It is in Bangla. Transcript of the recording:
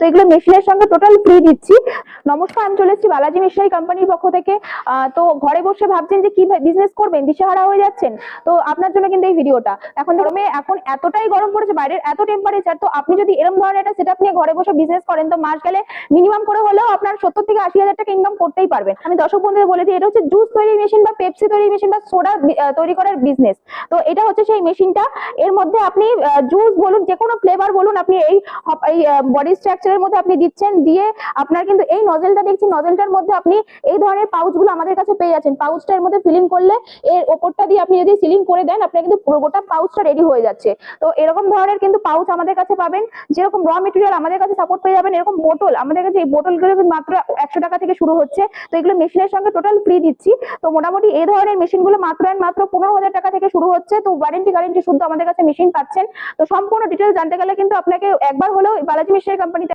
এগুলো মেশিনের সঙ্গে টোটাল ফ্রি দিচ্ছি। নমস্কার, আমি চলে এসেছি বালাজি মিশনারি কোম্পানির পক্ষ থেকে। তো ঘরে বসে ভাবছেন যে কি বিজনেস করবেন, দিশেহারা হয়ে যাচ্ছেন, তো আপনার জন্য কিন্তু এই ভিডিওটা। এখন এতটাই গরম পড়েছে, বাইরের এত টেম্পারেচার, তো আপনি যদি এরকম ধরনের একটা সেটআপ নিয়ে ঘরে বসে বিজনেস করেন, তো মাস গেলে মিনিমাম করে হলেও আপনার 70 থেকে 80 হাজার টাকা ইনকাম করতেই পারবেন। আমি দর্শক বন্ধুদের বলে দিই, এটা হচ্ছে জুস তৈরির মেশিন বা পেপসি তৈরির মেশিন বা সোডা তৈরি করার বিজনেস। তো এটা হচ্ছে সেই মেশিনটা। এর মধ্যে আপনি জুস বলুন, যে কোনো ফ্লেভার বলুন, আপনি এই বডি স্ট্রাকচারের মধ্যে আপনি দিচ্ছেন, দিয়ে আপনার কিন্তু এই নজেলটা দেখছি, নজেলটার মধ্যে আপনি এই ধরনের পাউচগুলো আমাদের কাছে পেয়ে যাচ্ছেন। পাউচটা এর মধ্যে ফিলিং করলে এর ওপরটা দিয়ে আপনি যদি সিলিং করে দেন, আপনার কিন্তু পুরো গোটা পাউচটা রেডি হয়ে যাচ্ছে। তো এরকম ধরনের কিন্তু পাউচ আমাদের কাছে পাবেন। যেরকম র মেটেরিয়াল আমাদের কাছে সাপোর্ট পেয়ে যাবেন, এরকম বোতল আমাদের কাছে, এই বোতলগুলো কিন্তু মাত্র 100 টাকা থেকে শুরু হচ্ছে। তো এগুলো মেশিনের সঙ্গে টোটাল ফ্রি দিচ্ছি। তো মোটামুটি এই ধরনের মেশিনগুলো মাত্র 15,000 টাকা থেকে শুরু হচ্ছে। তো গ্যারান্টি শুদ্ধ আমাদের কাছে মেশিন পাচ্ছেন। তো সম্পূর্ণ ডিটেইলস জানতে গেলে কিন্তু আপনাকে একবার হলেও বালাজি মিশনারি কোম্পানিতে